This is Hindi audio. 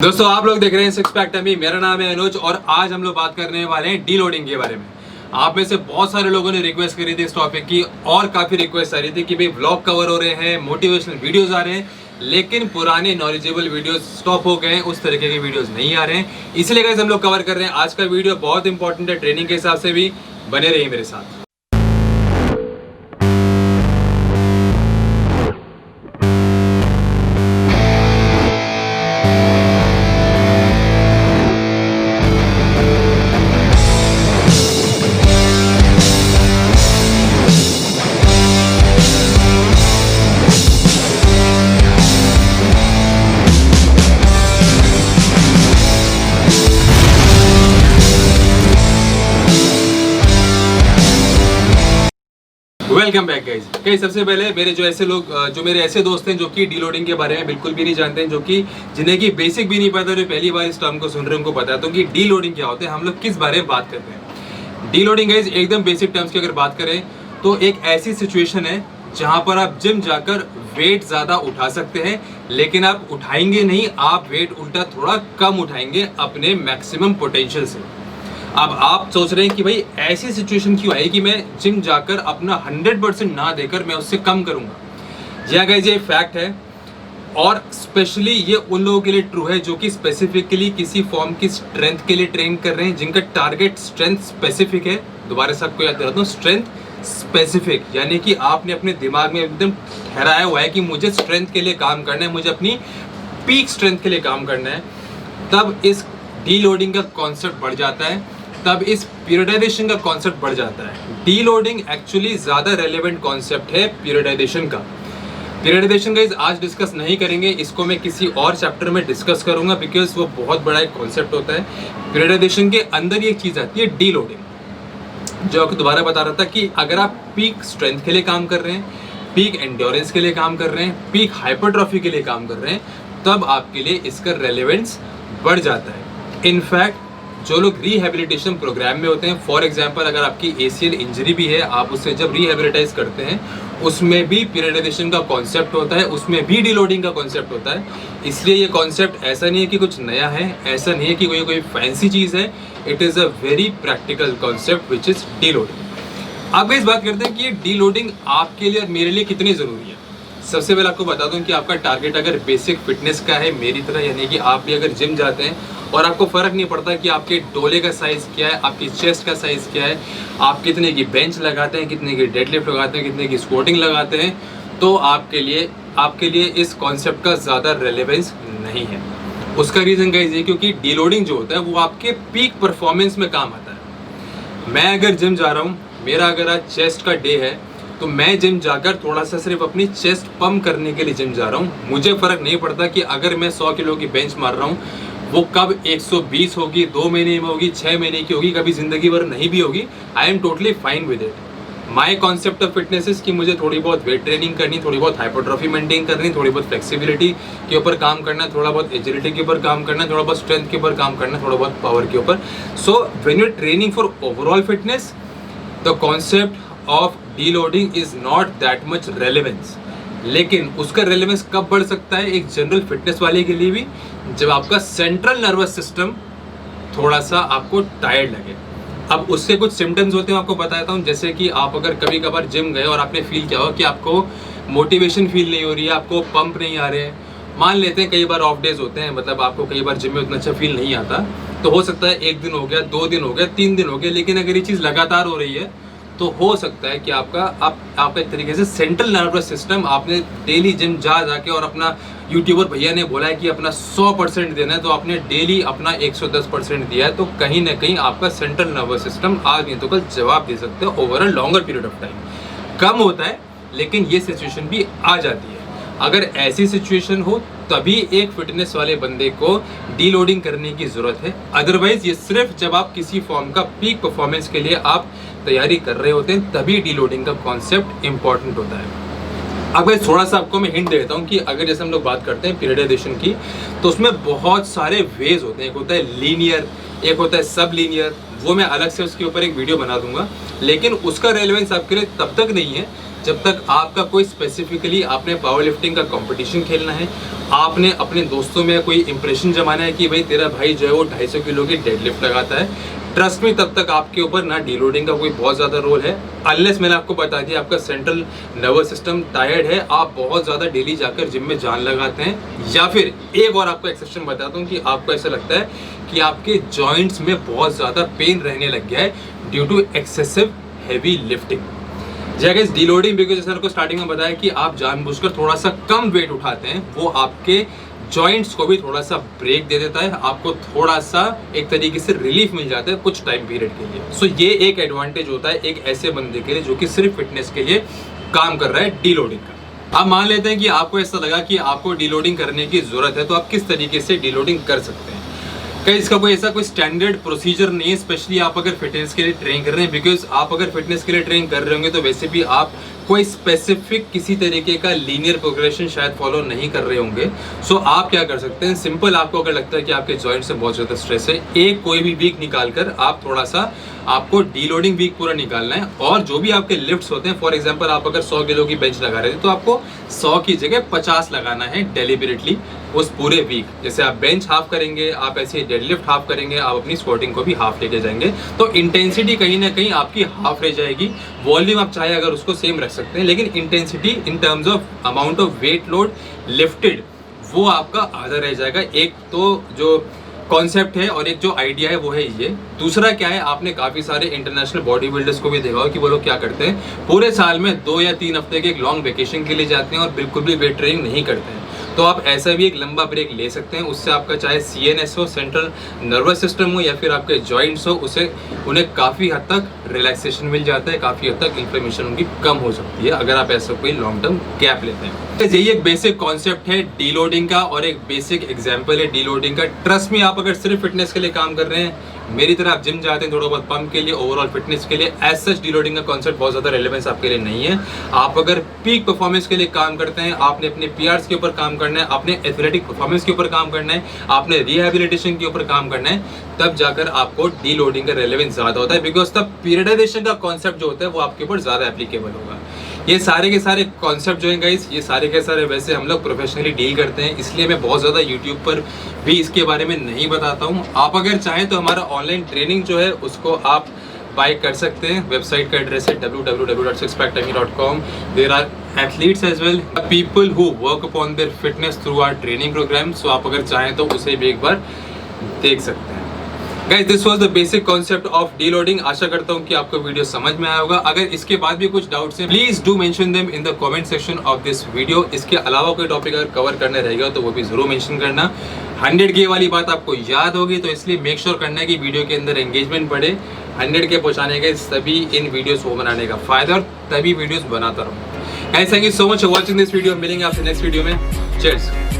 दोस्तों आप लोग देख रहे हैं सिक्स पैक टमी। मेरा नाम है अनुज और आज हम लोग बात करने वाले हैं डीलोडिंग के बारे में। आप में से बहुत सारे लोगों ने रिक्वेस्ट करी थी इस टॉपिक की और काफी रिक्वेस्ट आ रही थी कि भाई व्लॉग कवर हो रहे हैं, मोटिवेशनल वीडियोस आ रहे हैं, लेकिन पुराने नॉलेजेबल वीडियोस स्टॉप हो गए हैं, उस तरीके के वीडियोस नहीं आ रहे हैं। इसलिए गाइस हम लोग कवर कर रहे हैं। आज का वीडियो बहुत इंपॉर्टेंट है ट्रेनिंग के हिसाब से भी, बने रहिए मेरे साथ। Welcome back guys. सबसे पहले मेरे मेरे ऐसे दोस्त हैं जो कि डीलोडिंग के बारे में बिल्कुल भी नहीं जानते हैं, जो कि जिन्हें की बेसिक भी नहीं पता, जो पहली बार इस टर्म को सुन रहे हैं उनको पता है तो कि डीलोडिंग क्या होता है, हम लोग किस बारे में बात करते हैं। डीलोडिंग गाइस एकदम बेसिक टर्म्स की अगर बात करें तो एक ऐसी सिचुएशन है जहां पर आप जिम जाकर वेट ज्यादा उठा सकते हैं, लेकिन आप उठाएंगे नहीं, आप वेट उल्टा थोड़ा कम उठाएंगे अपने मैक्सिमम पोटेंशियल से। अब आप सोच रहे हैं कि भाई ऐसी सिचुएशन क्यों आई कि मैं जिम जाकर अपना 100% ना देकर मैं उससे कम करूंगा। जी गाइस, ये फैक्ट है और स्पेशली ये उन लोगों के लिए ट्रू है जो कि स्पेसिफिकली किसी फॉर्म की स्ट्रेंथ के लिए ट्रेन कर रहे हैं, जिनका टारगेट स्ट्रेंथ स्पेसिफिक है। दोबारा से आपको याद दिलाता हूँ, स्ट्रेंथ स्पेसिफिक, यानी कि आपने अपने दिमाग में एकदम ठहराया हुआ है कि मुझे स्ट्रेंथ के लिए काम करना है, मुझे अपनी पीक स्ट्रेंथ के लिए काम करना है। तब इस डीलोडिंग का कॉन्सेप्ट बढ़ जाता है, तब इस पीरियडाइजेशन का कॉन्सेप्ट बढ़ जाता है। डीलोडिंग एक्चुअली ज्यादा रेलेवेंट कॉन्सेप्ट है पीरियडाइजेशन का। पीरियडाइजेशन का आज डिस्कस नहीं करेंगे, इसको मैं किसी और चैप्टर में डिस्कस करूंगा बिकॉज वो बहुत बड़ा एक कॉन्सेप्ट होता है। पीरियडाइजेशन के अंदर ये चीज आती है डीलोडिंग, जो आपको दोबारा बता रहा था कि अगर आप पीक स्ट्रेंथ के लिए काम कर रहे हैं, पीक एंड्योरेंस के लिए काम कर रहे हैं, पीक हाइपरट्रॉफी के लिए काम कर रहे हैं, तब आपके लिए इसका रेलेवेंस बढ़ जाता है। इनफैक्ट जो लोग रिहेबिलिटेशन प्रोग्राम में होते हैं, फॉर एग्जांपल अगर आपकी एसीएल इंजरी भी है, आप उससे जब रिहेबिलिटाइज करते हैं उसमें भी पीरियडाइजेशन का कॉन्सेप्ट होता है, उसमें भी डीलोडिंग का कॉन्सेप्ट होता है। इसलिए ये कॉन्सेप्ट ऐसा नहीं है कि कुछ नया है, ऐसा नहीं है कि कोई फैंसी चीज़ है। It is a very practical concept which is deloading. अब इस बात करते हैं कि ये डीलोडिंग आपके लिए और मेरे लिए कितनी ज़रूरी है। सबसे पहले आपको बता दूं कि आपका टारगेट अगर बेसिक फिटनेस का है मेरी तरह, यानी कि आप भी अगर जिम जाते हैं और आपको फर्क नहीं पड़ता कि आपके डोले का साइज क्या है, आपकी चेस्ट का साइज क्या है, आप कितने की बेंच लगाते हैं, कितने की डेडलिफ्ट लगाते हैं, कितने की स्क्वाटिंग लगाते हैं, तो आपके लिए इस कॉन्सेप्ट का ज़्यादा रेलेवेंस नहीं है। उसका रीज़न गाइस ये क्योंकि डीलोडिंग जो होता है वो आपके पीक परफॉर्मेंस में काम आता है। मैं अगर जिम जा रहा हूँ, मेरा अगर आज चेस्ट का डे है तो मैं जिम जाकर थोड़ा सा सिर्फ अपनी चेस्ट पंप करने के लिए जिम जा रहा हूँ। मुझे फर्क नहीं पड़ता कि अगर मैं 100 किलो की बेंच मार रहा हूँ वो कब 120 होगी, 2 महीने में होगी, 6 महीने की होगी, कभी जिंदगी भर नहीं भी होगी। I am totally fine with it. My concept of fitness is कि मुझे थोड़ी बहुत वेट ट्रेनिंग करनी, थोड़ी बहुत हाइपरट्रॉफी मेंटेन करनी, थोड़ी बहुत फ्लेक्सिबिलिटी के ऊपर काम करना, थोड़ा बहुत एजिलिटी के ऊपर काम करना, थोड़ा बहुत स्ट्रेंथ के ऊपर काम करना, थोड़ा बहुत पावर के ऊपर। So when you are training for overall fitness, the concept of deloading is not that much relevance. लेकिन उसका रेलेवेंस कब बढ़ सकता है एक जनरल फिटनेस वाले के लिए भी, जब आपका सेंट्रल नर्वस सिस्टम थोड़ा सा आपको टायर्ड लगे। अब उससे कुछ सिम्टम्स होते हैं, आपको बताता हूँ। जैसे कि आप अगर कभी कभार जिम गए और आपने फील किया हो कि आपको मोटिवेशन फील नहीं हो रही है, आपको पंप नहीं आ रहे हैं। मान लेते हैं कई बार ऑफ डेज होते हैं, मतलब आपको कई बार जिम में उतना अच्छा फील नहीं आता, तो हो सकता है 1 दिन हो गया, 2 दिन हो गया, 3 दिन हो गया, लेकिन अगर ये चीज़ लगातार हो रही है तो हो सकता है कि आपका एक तरीके से सेंट्रल नर्वस सिस्टम, आपने डेली जिम जाके और अपना यूट्यूबर भैया ने बोला है कि अपना 100% देना है, तो आपने डेली अपना 110% दिया है, तो कहीं ना कहीं आपका सेंट्रल नर्वस सिस्टम आज नहीं तो कल जवाब दे सकते हो over a longer period of time. कम होता है लेकिन ये सिचुएशन भी आ जाती है। अगर ऐसी सिचुएशन हो तभी एक फिटनेस वाले बंदे को डीलोडिंग करने की जरूरत है। अदरवाइज ये सिर्फ जब आप किसी फॉर्म का पीक परफॉर्मेंस के लिए आप तैयारी कर रहे होते हैं तभी डीलोडिंग का कॉन्सेप्ट इंपॉर्टेंट होता है। अब थोड़ा सा आपको मैं हिंट देता हूँ कि अगर जैसे हम लोग बात करते हैं पीरियडाइजेशन की, तो उसमें बहुत सारे वेज होते हैं। एक होता है लीनियर, एक होता है सब लीनियर, वो मैं अलग से उसके ऊपर एक वीडियो बना दूंगा, लेकिन उसका रेलेवेंस आपके लिए तब तक नहीं है जब तक आपका कोई स्पेसिफिकली आपने पावर लिफ्टिंग का कंपटीशन खेलना है, आपने अपने दोस्तों में कोई इंप्रेशन जमाना है कि भाई तेरा भाई जो है वो 250 किलो की डेडलिफ्ट लगाता है, ट्रस्ट में तब तक आपके ऊपर ना डीलोडिंग का कोई बहुत ज़्यादा रोल है। अनलेस मैंने आपको बता दिया आपका सेंट्रल नर्वस सिस्टम टायर्ड है, आप बहुत ज़्यादा डेली जाकर जिम में जान लगाते हैं, या फिर एक और आपको एक्सेप्शन बताता हूँ कि आपको ऐसा लगता है कि आपके जॉइंट्स में बहुत ज़्यादा पेन रहने लग गया है due to excessive heavy lifting. जैसे डीलोडिंग, बिकॉज जैसे आपको स्टार्टिंग में बताया कि आप जानबूझकर थोड़ा सा कम वेट उठाते हैं, वो आपके जॉइंट्स को भी थोड़ा सा ब्रेक दे देता है, आपको थोड़ा सा एक तरीके से रिलीफ मिल जाता है कुछ टाइम पीरियड के लिए। सो ये एक एडवांटेज होता है एक ऐसे बंदे के लिए जो कि सिर्फ फिटनेस के लिए काम कर रहा है डीलोडिंग का। अब मान लेते हैं कि आपको ऐसा लगा कि आपको डीलोडिंग करने की जरूरत है, तो आप किस तरीके से डीलोडिंग कर सकते हैं। कहीं इसका कोई ऐसा कोई स्टैंडर्ड प्रोसीजर नहीं है, स्पेशली आप अगर फिटनेस के लिए ट्रेन कर रहे हैं, बिकॉज आप अगर फिटनेस के लिए ट्रेन कर रहे होंगे तो वैसे भी आप कोई स्पेसिफिक किसी तरीके का लीनियर प्रोग्रेशन शायद फॉलो नहीं कर रहे होंगे। सो आप क्या कर सकते हैं, सिंपल, आपको अगर लगता है कि आपके जॉइंट से बहुत ज़्यादा स्ट्रेस है, एक कोई भी वीक निकाल कर आप थोड़ा सा, आपको डीलोडिंग वीक पूरा निकालना है, और जो भी आपके लिफ्ट्स होते हैं, फॉर एग्जांपल आप अगर 100 किलो की बेंच लगा रहे थे तो आपको 100 की जगह 50 लगाना है डेलिबरेटली उस पूरे वीक। जैसे आप बेंच हाफ करेंगे, आप ऐसे डेडलिफ्ट हाफ करेंगे, आप अपनी स्क्वाटिंग को भी हाफ लेके जाएंगे, तो इंटेंसिटी कहीं ना कहीं आपकी हाफ रह जाएगी। वॉल्यूम आप चाहे अगर उसको सेम रख सकते हैं, लेकिन intensity in terms of amount of weight load lifted वो आपका आधा रह जाएगा। एक तो जो कॉन्सेप्ट है और एक जो आइडिया है वो है ये। दूसरा क्या है, आपने काफ़ी सारे इंटरनेशनल बॉडी बिल्डर्स को भी देखा हो कि वो लोग क्या करते हैं, पूरे साल में 2 या 3 हफ्ते के एक लॉन्ग वेकेशन के लिए जाते हैं और बिल्कुल भी वेट ट्रेनिंग नहीं करते हैं। तो आप ऐसा भी एक लंबा ब्रेक ले सकते हैं, उससे आपका चाहे CNS हो, सेंट्रल नर्वस सिस्टम हो, या फिर आपके जॉइंट्स हो, उसे उन्हें काफ़ी हद तक रिलैक्सेशन मिल जाता है, काफ़ी हद तक इन्फ्लेमेशन उनकी कम हो सकती है अगर आप ऐसा कोई लॉन्ग टर्म गैप लेते हैं। यही एक बेसिक कॉन्सेप्ट है डीलोडिंग का और एक बेसिक एग्जाम्पल है डीलोडिंग का। ट्रस्ट में आप अगर सिर्फ फिटनेस के लिए काम कर रहे हैं, मेरी तरह आप जिम जाते हैं थोड़ा बहुत पंप के लिए, ओवरऑल फिटनेस के लिए, एज सच डीलोडिंग का कॉन्सेप्ट बहुत ज़्यादा रेलेवेंस आपके लिए नहीं है। आप अगर पीक परफॉर्मेंस के लिए काम करते हैं, आपने अपने PRs के ऊपर काम करना है, आपने एथलेटिक परफॉर्मेंस के ऊपर काम करना है, आपने रिहेबिलिटेशन के ऊपर काम करना है, तब जाकर आपको डीलोडिंग का रेलेवेंस ज़्यादा होता है, बिकॉज तब पीरियडाइजेशन का कॉन्सेप्ट जो होता है वो आपके ऊपर ज़्यादा एप्लीकेबल होगा। ये सारे के सारे कॉन्सेप्ट जो हैं गाइस, ये सारे के सारे वैसे हम लोग प्रोफेशनली डील करते हैं, इसलिए मैं बहुत ज़्यादा यूट्यूब पर भी इसके बारे में नहीं बताता हूँ। आप अगर चाहें तो हमारा ऑनलाइन ट्रेनिंग जो है उसको आप बाय कर सकते हैं। वेबसाइट का एड्रेस है www.sixpacktechnique.com। There are athletes as well, people who work upon their fitness through our training program. So आप अगर चाहें तो उसे भी एक बार देख सकते हैं। Guys, this was the basic concept of deloading. आशा करता हूं कि आपको वीडियो समझ में आया होगा। अगर इसके बाद भी कुछ डाउट्स हैं, please do mention them in the comment section of this video. इसके अलावा कोई टॉपिक अगर कवर करना रहेगा तो वो भी जरूर मेंशन करना। 100K वाली बात आपको याद होगी, तो इसलिए मेक श्योर करना है कि वीडियो के अंदर एंगेजमेंट बढ़े। 100K पहुंचाने के तभी इन वीडियोस को बनाने का फायदा और तभी वीडियोस बनाता रहूँ। Guys, thank you so much for watching this video. मिलेंगे आपसे नेक्स्ट वीडियो में। चीयर्स।